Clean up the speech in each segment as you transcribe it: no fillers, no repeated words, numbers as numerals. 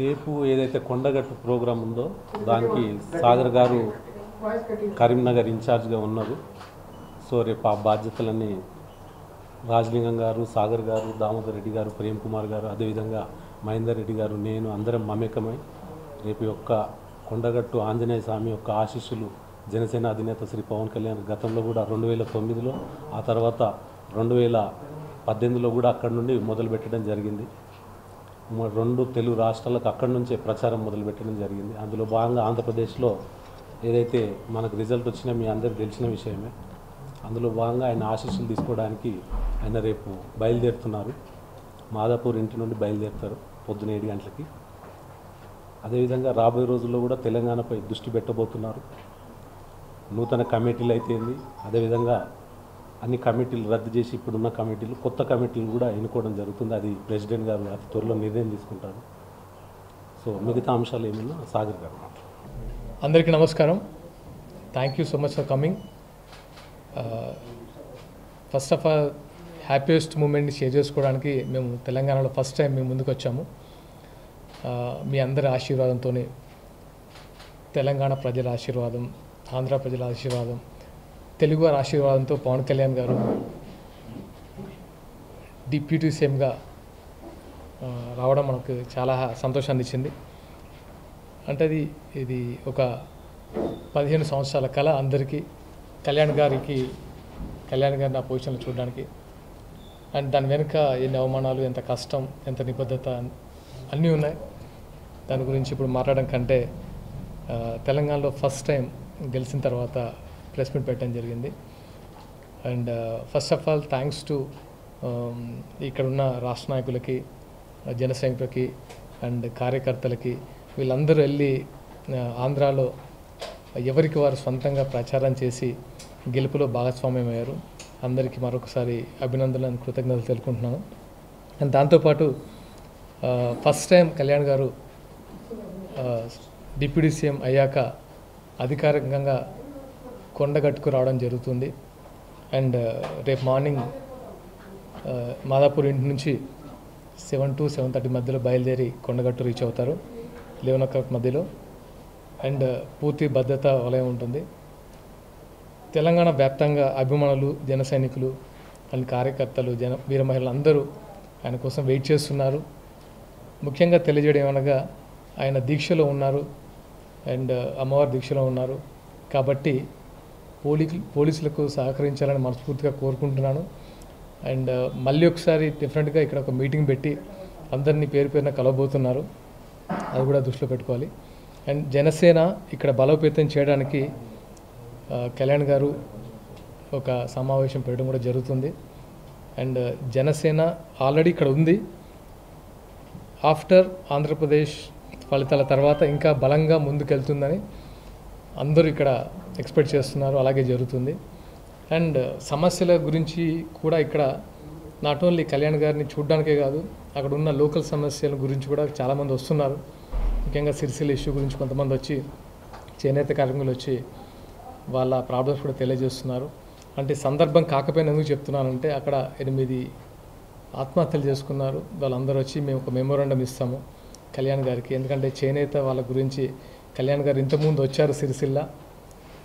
రేపు ఏదైతే కొండగట్టు ప్రోగ్రాం ఉందో దానికి సాగర్ గారు కరీంనగర్ ఇన్ఛార్జ్గా ఉన్నారు. సో రేపు ఆ బాధ్యతలన్నీ రాజలింగం గారు, సాగర్ గారు, దామోదర్ రెడ్డి గారు, ప్రేమ్ కుమార్ గారు, అదేవిధంగా మహేందర్ రెడ్డి గారు, నేను అందరం మమేకమై రేపు యొక్క కొండగట్టు ఆంజనేయ స్వామి యొక్క ఆశీస్సులు జనసేన అధినేత శ్రీ పవన్ కళ్యాణ్ గతంలో కూడా 2009లో ఆ తర్వాత 2018లో కూడా అక్కడి నుండి మొదలుపెట్టడం జరిగింది. రెండు తెలుగు రాష్ట్రాలకు అక్కడి నుంచే ప్రచారం మొదలుపెట్టడం జరిగింది. అందులో భాగంగా ఆంధ్రప్రదేశ్లో ఏదైతే మనకు రిజల్ట్ వచ్చినా మీ అందరికి తెలిసిన విషయమే. అందులో భాగంగా ఆయన ఆశీస్సులు తీసుకోవడానికి ఆయన రేపు బయలుదేరుతున్నారు. మాదాపూర్ ఇంటి నుండి బయలుదేరుతారు పొద్దున 7 గంటలకి. అదేవిధంగా రాబోయే రోజుల్లో కూడా తెలంగాణపై దృష్టి పెట్టబోతున్నారు. నూతన కమిటీలు అయితేంది, అదేవిధంగా అన్ని కమిటీలు రద్దు చేసి ఇప్పుడున్న కమిటీలు కొత్త కమిటీలు కూడా ఎన్నుకోవడం జరుగుతుంది. అది ప్రెసిడెంట్ గారు అతి త్వరలో నిర్ణయం తీసుకుంటారు. సో మిగతా అంశాలు ఏమన్నా సాగర్ గారు. అందరికీ నమస్కారం. Thank you so much for coming. First of all happiest మూమెంట్ని షేర్ చేసుకోవడానికి మేము తెలంగాణలో ఫస్ట్ టైం మేము ముందుకు వచ్చాము. మీ అందరి ఆశీర్వాదంతో, తెలంగాణ ప్రజల ఆశీర్వాదం, ఆంధ్ర ప్రజల ఆశీర్వాదం, తెలుగు వారి ఆశీర్వాదంతో పవన్ కళ్యాణ్ గారు డిప్యూటీ సీఎంగా రావడం మనకు చాలా సంతోషాన్ని ఇచ్చింది. అంటే ఇది ఒక 15 సంవత్సరాల కళ అందరికీ. కళ్యాణ్ గారిని ఆ పొజిషన్లో చూడడానికి, అండ్ దాని వెనుక ఎన్ని అవమానాలు, ఎంత కష్టం, ఎంత నిబద్ధత అన్నీ ఉన్నాయి. దాని గురించి ఇప్పుడు మాట్లాడడం కంటే తెలంగాణలో ఫస్ట్ టైం గెలిచిన తర్వాత ప్రెస్ మీట్ పెట్టడం జరిగింది. And first of all thanks to ఇక్కడున్న రాష్ట్ర నాయకులకి, జన సైనికులకి అండ్ కార్యకర్తలకి. వీళ్ళందరూ వెళ్ళి ఆంధ్రాలో ఎవరికి వారు సొంతంగా ప్రచారం చేసి గెలుపులో భాగస్వామ్యమయ్యారు. అందరికీ మరొకసారి అభినందనలు, కృతజ్ఞతలు తెలుపుకుంటున్నాను. అండ్ దాంతోపాటు ఫస్ట్ టైం కళ్యాణ్ గారు డిప్యూటీ సీఎం అయ్యాక అధికారికంగా కొండగట్టుకు రావడం జరుగుతుంది. అండ్ రేపు మార్నింగ్ మాదాపూర్ ఇంటి నుంచి 7 to 7:30 మధ్యలో బయలుదేరి కొండగట్టు రీచ్ అవుతారు, 11 o'clock మధ్యలో. అండ్ పూర్తి భద్రత వలయం ఉంటుంది. తెలంగాణ వ్యాప్తంగా అభిమానులు, జన సైనికులు అండ్ కార్యకర్తలు, వీర మహిళలు అందరూ ఆయన కోసం వెయిట్ చేస్తున్నారు. ముఖ్యంగా తెలియజేయడం ఏమనగా ఆయన దీక్షలో ఉన్నారు అండ్ అమ్మవారి దీక్షలో ఉన్నారు కాబట్టి పోలీసులకు సహకరించాలని మనస్ఫూర్తిగా కోరుకుంటున్నాను. అండ్ మళ్ళీ ఒకసారి డిఫరెంట్గా ఇక్కడ ఒక మీటింగ్ పెట్టి అందరినీ పేరు పేరున కలవబోతున్నారు, అది కూడా దృష్టిలో పెట్టుకోవాలి. అండ్ జనసేన ఇక్కడ బలోపేతం చేయడానికి కళ్యాణ్ గారు ఒక సమావేశం పెట్టడం కూడా జరుగుతుంది. అండ్ జనసేన ఆల్రెడీ ఇక్కడ ఉంది. ఆఫ్టర్ ఆంధ్రప్రదేశ్ ఫలితాల తర్వాత ఇంకా బలంగా ముందుకెళ్తుందని అందరూ ఇక్కడ ఎక్స్పెక్ట్ చేస్తున్నారు, అలాగే జరుగుతుంది. అండ్ సమస్యల గురించి కూడా ఇక్కడ నాట్ ఓన్లీ కళ్యాణ్ గారిని చూడడానికే కాదు, అక్కడ ఉన్న లోకల్ సమస్యల గురించి కూడా చాలామంది వస్తున్నారు. ముఖ్యంగా సిరిసిల్ల ఇష్యూ గురించి కొంతమంది వచ్చి, చేనేత కార్మికులు వచ్చి వాళ్ళ ప్రాబ్లమ్స్ కూడా తెలియజేస్తున్నారు. అంటే సందర్భం కాకపోయినా ఎందుకు చెప్తున్నానంటే అక్కడ 8 ఆత్మహత్యలు చేసుకున్నారు. వాళ్ళందరూ వచ్చి మేము ఒక మెమోరాండం ఇస్తాము కళ్యాణ్ గారికి. ఎందుకంటే చేనేత వాళ్ళ గురించి కళ్యాణ్ గారు ఇంతకుముందు వచ్చారు సిరిసిల్ల.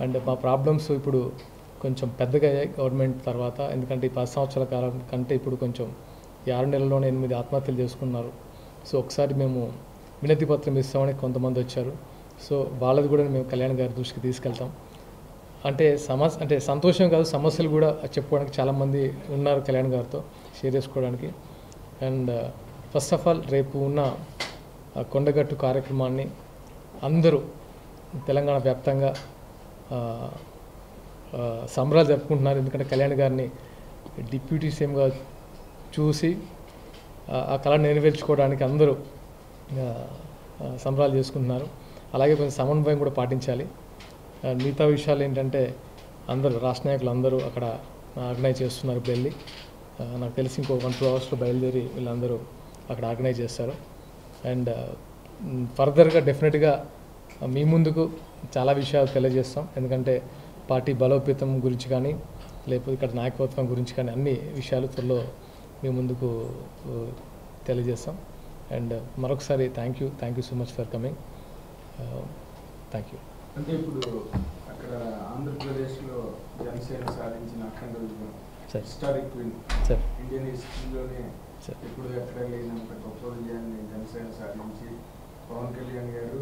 అండ్ మా ప్రాబ్లమ్స్ ఇప్పుడు కొంచెం పెద్దగా అయ్యాయి గవర్నమెంట్ తర్వాత. ఎందుకంటే ఈ 10 సంవత్సరాల కాలం కంటే ఇప్పుడు కొంచెం 6 నెలల్లోనే 8 ఆత్మహత్యలు చేసుకున్నారు. సో ఒకసారి మేము వినతి పత్రం ఇస్తామని కొంతమంది వచ్చారు. సో వాళ్ళది కూడా మేము కళ్యాణ్ గారి దృష్టికి తీసుకెళ్తాం. అంటే సంతోషం కాదు, సమస్యలు కూడా చెప్పుకోవడానికి చాలామంది ఉన్నారు కళ్యాణ్ గారితో షేర్ చేసుకోవడానికి. అండ్ ఫస్ట్ ఆఫ్ ఆల్ రేపు ఉన్న కొండగట్టు కార్యక్రమాన్ని అందరూ తెలంగాణ వ్యాప్తంగా సంబరాలు జరుపుకుంటున్నారు. ఎందుకంటే కళ్యాణ్ గారిని డిప్యూటీ సీఎంగా చూసి ఆ కళను నెరవేర్చుకోవడానికి అందరూ సంబరాలు చేసుకుంటున్నారు. అలాగే కొంచెం సమన్వయం కూడా పాటించాలి. మిగతా విషయాలు ఏంటంటే అందరూ రాష్ట్ర నాయకులు అందరూ అక్కడ ఆర్గనైజ్ చేస్తున్నారు. ఇప్పుడు వెళ్ళి నాకు తెలిసి ఇంకో 1-2 hours బయలుదేరి వీళ్ళందరూ అక్కడ ఆర్గనైజ్ చేస్తారు. అండ్ ఫర్దర్గా డెఫినెట్గా మీ ముందుకు చాలా విషయాలు తెలియజేస్తాం. ఎందుకంటే పార్టీ బలోపేతం గురించి కానీ లేకపోతే ఇక్కడ నాయకత్వం గురించి కానీ అన్ని విషయాలు త్వరలో మీ ముందుకు తెలియజేస్తాం. అండ్ మరొకసారి thank you so much for coming. Thank you. అంటే ఇప్పుడు అక్కడ ఆంధ్రప్రదేశ్లో జనసేన సాధించిన అఖండ విజయం హిస్టారిక్ విన్, ఇండియన్ హిస్టరీలోనే ఇప్పుడు ఎక్కడ లేనంత గొప్ప విజయాన్ని జనసేన సాధించి పవన్ కళ్యాణ్ గారు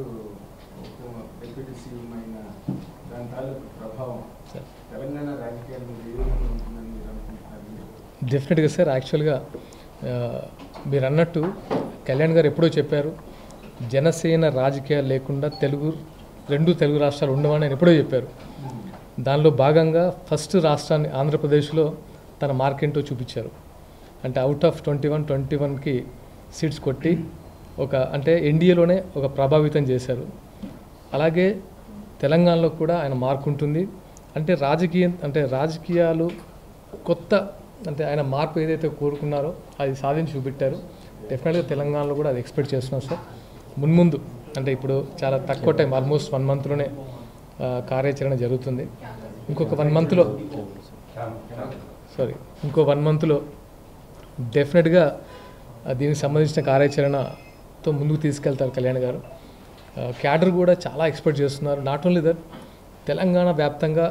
డిప్యూటీ సీఎం అయిన దాని తాలూకు ప్రభావం తెలంగాణ రాజకీయాల మీద ఏ విధంగా ఉంటుందని మీరు అనుకుంటున్నారు? డెఫినెట్గా సార్. యాక్చువల్గా మీరు అన్నట్టు కళ్యాణ్ గారు ఎప్పుడో చెప్పారు, జనసేన రాజకీయాలు లేకుండా రెండు తెలుగు రాష్ట్రాలు ఉండవని ఆయన ఎప్పుడో చెప్పారు. దానిలో భాగంగా ఫస్ట్ రాష్ట్రాన్ని ఆంధ్రప్రదేశ్లో తన మార్కెంటో చూపించారు. అంటే అవుట్ ఆఫ్ 21కి సీట్స్ కొట్టి అంటే ఎన్డీఏలోనే ఒక ప్రభావితం చేశారు. అలాగే తెలంగాణలో కూడా ఆయన మార్కు ఉంటుంది. అంటే రాజకీయాలు కొత్త అంటే ఆయన మార్పు ఏదైతే కోరుకున్నారో అది సాధించి చూపెట్టారు. డెఫినెట్గా తెలంగాణలో కూడా అది ఎక్స్పెక్ట్ చేస్తున్నాం సార్. మున్ముందు అంటే ఇప్పుడు చాలా తక్కువ టైం, ఆల్మోస్ట్ 1 మంత్లోనే కార్యాచరణ జరుగుతుంది. ఇంకొక 1 మంత్లో డెఫినెట్గా దీనికి సంబంధించిన కార్యాచరణతో ముందుకు తీసుకెళ్తారు కళ్యాణ్ గారు. క్యాడర్ కూడా చాలా ఎక్స్పెక్ట్ చేస్తున్నారు. నాట్ ఓన్లీ దట్, తెలంగాణ వ్యాప్తంగా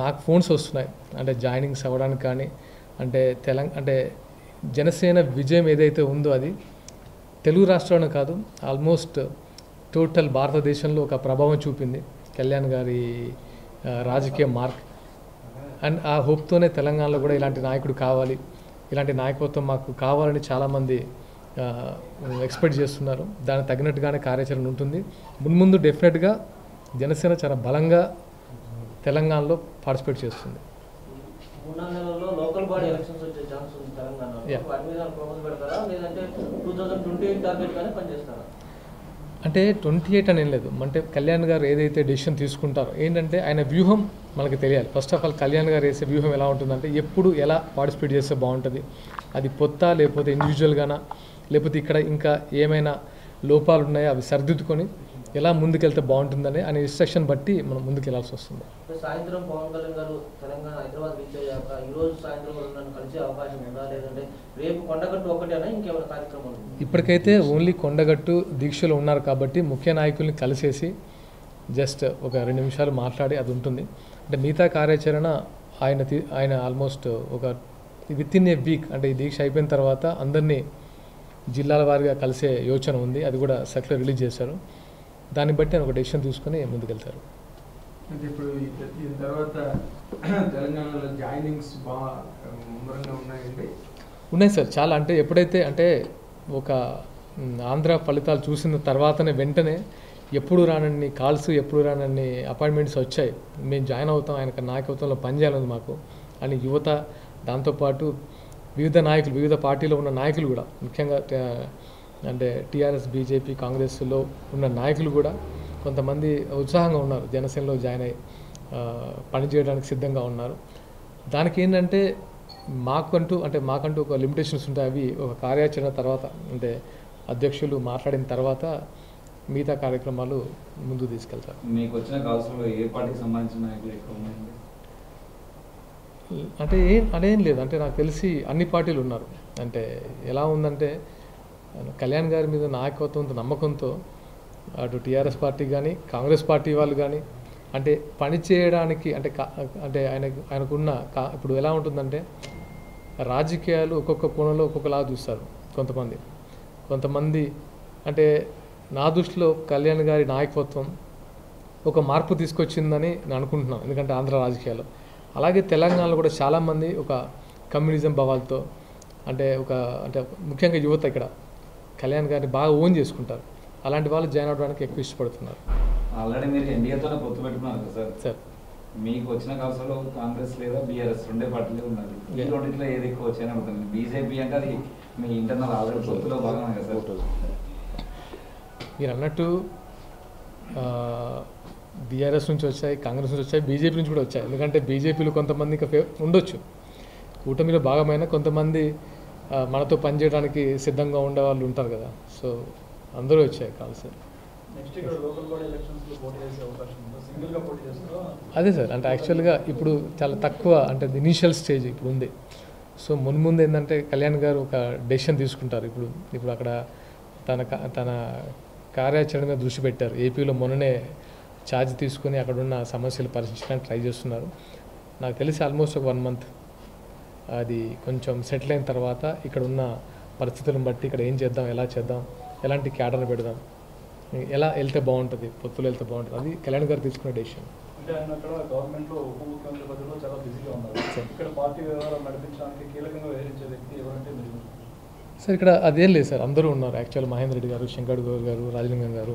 నాకు ఫోన్స్ వస్తున్నాయి అంటే జాయినింగ్స్ అవ్వడానికి కానీ, అంటే జనసేన విజయం ఏదైతే ఉందో అది తెలుగు రాష్ట్రాలను కాదు, ఆల్మోస్ట్ టోటల్ భారతదేశంలో ఒక ప్రభావం చూపింది కళ్యాణ్ గారి రాజకీయ మార్క్. అండ్ ఆ హోప్తోనే తెలంగాణలో కూడా ఇలాంటి నాయకుడు కావాలి, ఇలాంటి నాయకత్వం మాకు కావాలని చాలామంది ఎక్స్పెక్ట్ చేస్తున్నారు. దానికి తగినట్టుగానే కార్యాచరణ ఉంటుంది. మున్ముందు డెఫినెట్గా జనసేన చాలా బలంగా తెలంగాణలో పార్టిసిపేట్ చేస్తుంది. అంటే 28 అని ఏం లేదు. అంటే కళ్యాణ్ గారు ఏదైతే డెసిషన్ తీసుకుంటారో ఏంటంటే ఆయన వ్యూహం మనకు తెలియాలి. ఫస్ట్ ఆఫ్ ఆల్ కళ్యాణ్ గారు వేసే వ్యూహం ఎలా ఉంటుందంటే ఎప్పుడు ఎలా పార్టిసిపేట్ చేస్తే బాగుంటుంది, అది కొత్త లేకపోతే ఇండివిజువల్గానా, లేకపోతే ఇక్కడ ఇంకా ఏమైనా లోపాలు ఉన్నాయో అవి సరిదిద్దుకొని ఎలా ముందుకెళ్తే బాగుంటుందని అనే ఇన్స్ట్రక్షన్ బట్టి మనం ముందుకెళ్లాల్సి వస్తుంది. సాయంత్రం పవన్ కళ్యాణ్ గారు తెలంగాణ హైదరాబాద్ రీచ్ అయ్యాక ఈరోజు సాయంత్రం నన్ను కలిసే అవకాశం ఉందా, లేదంటే రేపు కొండగట్టు ఒకటేనా ఇంకేమైనా కార్యక్రమాలు? ఇప్పటికైతే ఓన్లీ కొండగట్టు దీక్షలో ఉన్నారు కాబట్టి ముఖ్య నాయకుల్ని కలిసేసి జస్ట్ ఒక 2 నిమిషాలు మాట్లాడి అది ఉంటుంది. అంటే మిగతా కార్యాచరణ ఆయన ఆల్మోస్ట్ ఒక వితిన్ ఏ వీక్ అంటే ఈ దీక్ష అయిపోయిన తర్వాత అందరినీ జిల్లాల వారీగా కలిసే యోచన ఉంది. అది కూడా సర్క్యులర్ రిలీజ్ చేశారు. దాన్ని బట్టి ఆయన ఒక డెసిషన్ తీసుకుని ముందుకెళ్తారు. అంటే ఇప్పుడు దీని తర్వాత తెలంగాణలో జాయినింగ్స్ బాగా ముమ్మరంగా ఉన్నాయండి. ఉన్నాయి సార్ చాలా. అంటే ఎప్పుడైతే అంటే ఒక ఆంధ్ర ఫలితాలు చూసిన తర్వాతనే వెంటనే ఎప్పుడు రానన్ని కాల్స్, ఎప్పుడు రానన్ని అపాయింట్మెంట్స్ వచ్చాయి. మేము జాయిన్ అవుతాం, ఆయన నాయకత్వంలో పనిచేయాలని మాకు అని యువత, దాంతోపాటు వివిధ పార్టీలో ఉన్న నాయకులు కూడా, ముఖ్యంగా అంటే టీఆర్ఎస్, బీజేపీ, కాంగ్రెస్లో ఉన్న నాయకులు కూడా కొంతమంది ఉత్సాహంగా ఉన్నారు, జనసేనలో జాయిన్ అయ్యి పనిచేయడానికి సిద్ధంగా ఉన్నారు. దానికి ఏంటంటే మాకంటూ ఒక లిమిటేషన్స్ ఉంటాయి. అవి ఒక కార్యాచరణ తర్వాత అంటే అధ్యక్షులు మాట్లాడిన తర్వాత మిగతా కార్యక్రమాలు ముందుకు తీసుకెళ్తారు. మీకు వచ్చిన కాల్స్లో ఏ పార్టీకి సంబంధించిన నాయకులు ఎక్కువ ఉన్నాయండి? అంటే అదేం లేదు. అంటే నాకు తెలిసి అన్ని పార్టీలు ఉన్నారు. అంటే ఎలా ఉందంటే కళ్యాణ్ గారి మీద నాయకత్వంతో నమ్మకంతో అటు టీఆర్ఎస్ పార్టీ కానీ, కాంగ్రెస్ పార్టీ వాళ్ళు కానీ అంటే పని చేయడానికి అంటే ఆయనకున్న ఇప్పుడు ఎలా ఉంటుందంటే రాజకీయాలు ఒక్కొక్క కోణంలో ఒక్కొక్కలాగా చూస్తారు కొంతమంది. అంటే నా దృష్టిలో కళ్యాణ్ గారి నాయకత్వం ఒక మార్పు తీసుకొచ్చిందని నేను అనుకుంటున్నాను. ఎందుకంటే ఆంధ్ర రాజకీయాల్లో అలాగే తెలంగాణలో కూడా చాలామంది ఒక కమ్యూనిజం భావాలతో అంటే ముఖ్యంగా యువత ఇక్కడ కళ్యాణ్ గారిని బాగా ఓన్ చేసుకుంటారు. అలాంటి వాళ్ళు జాయిన్ అవ్వడానికి ఎక్కువ ఇష్టపడుతున్నారు. ఆల్రెడీ మీరు ఎన్డీఏతోనే పొత్తు పెట్టుకున్నారు కదా సార్. మీకు వచ్చిన కాల్స్లో కాంగ్రెస్ లేదా బీఆర్ఎస్ 2 పార్టీలే ఉన్నారు. ఈ రెండింటిలో ఏది ఎక్కువ వచ్చాయని అడుగుతుంది. బీజేపీ అంటే అది మీ ఇంటర్నల్ ఆల్రెడీ పొత్తులో భాగమే కదా సార్. మీరు అన్నట్టు బీఆర్ఎస్ నుంచి వచ్చాయి, కాంగ్రెస్ నుంచి వచ్చాయి, బీజేపీ నుంచి కూడా వచ్చాయి. ఎందుకంటే బీజేపీలో కొంతమంది ఇంకా ఉండొచ్చు, కూటమిలో భాగమైన కొంతమంది మనతో పనిచేయడానికి సిద్ధంగా ఉండే వాళ్ళు ఉంటారు కదా. సో అందరూ వచ్చాయి కాల్స్. అదే సార్. అంటే యాక్చువల్గా ఇప్పుడు చాలా తక్కువ అంటే ఇనీషియల్ స్టేజ్ ఇప్పుడు ఉంది. సో మున్ముందు ఏంటంటే కళ్యాణ్ గారు ఒక డెసిషన్ తీసుకుంటారు. ఇప్పుడు అక్కడ తన కార్యాచరణ మీద దృష్టి పెట్టారు. ఏపీలో మొన్ననే ఛార్జ్ తీసుకొని అక్కడున్న సమస్యలు పరిశీలించడానికి ట్రై చేస్తున్నారు. నాకు తెలిసి ఆల్మోస్ట్ ఒక 1 month అది కొంచెం సెటిల్ అయిన తర్వాత ఇక్కడ ఉన్న పరిస్థితులను బట్టి ఇక్కడ ఏం చేద్దాం, ఎలా చేద్దాం, ఎలాంటి క్యాడర్ని పెడదాం, ఎలా వెళ్తే బాగుంటుంది, పొత్తులు వెళ్తే బాగుంటుంది, అది కళ్యాణ్ గారు తీసుకునే డెసిషన్. అంటే ఆయన అక్కడ గవర్నమెంట్లో ఉప ముఖ్యమంత్రి పదవిలో చాలా బిజీగా ఉన్నారు. ఇక్కడ పార్టీ వ్యవహారాలు నడిపించడానికి కీలకంగా వ్యవహరించే వ్యక్తి ఎవరంటే మీరు? సార్ ఇక్కడ అదేం లేదు సార్, అందరూ ఉన్నారు. యాక్చువల్ మహేందర్ రెడ్డి గారు, శంకర్ గౌర్ గారు, రాజలింగం గారు,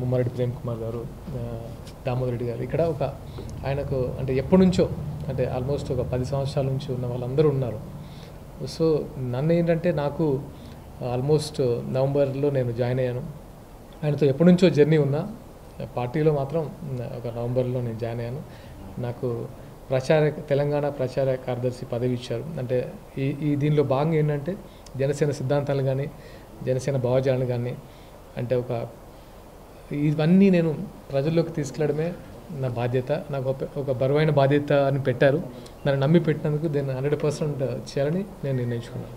ముమ్మారెడ్డి ప్రేమ్ కుమార్ గారు, దామోదర్ రెడ్డి గారు, ఇక్కడ ఒక ఆయనకు అంటే ఎప్పటి నుంచో అంటే ఆల్మోస్ట్ ఒక 10 సంవత్సరాల నుంచి ఉన్న వాళ్ళందరూ ఉన్నారు. సో నన్ను ఏంటంటే నాకు ఆల్మోస్ట్ నవంబర్లో నేను జాయిన్ అయ్యాను. ఆయనతో ఎప్పటి నుంచో జర్నీ ఉన్నా, పార్టీలో మాత్రం ఒక నవంబర్లో నేను జాయిన్ అయ్యాను. నాకు తెలంగాణ ప్రచార కార్యదర్శి పదవి ఇచ్చారు. అంటే ఈ దీనిలో భాగంగా ఏంటంటే జనసేన సిద్ధాంతాలు కానీ, జనసేన భావజాలను కానీ, అంటే ఇవన్నీ నేను ప్రజల్లోకి తీసుకెళ్ళడమే నా బాధ్యత. నాకు ఒక బరువైన బాధ్యత అని పెట్టారు. నన్ను నమ్మి పెట్టినందుకు దీన్ని 100% చేయాలని నేను నిర్ణయించుకున్నాను.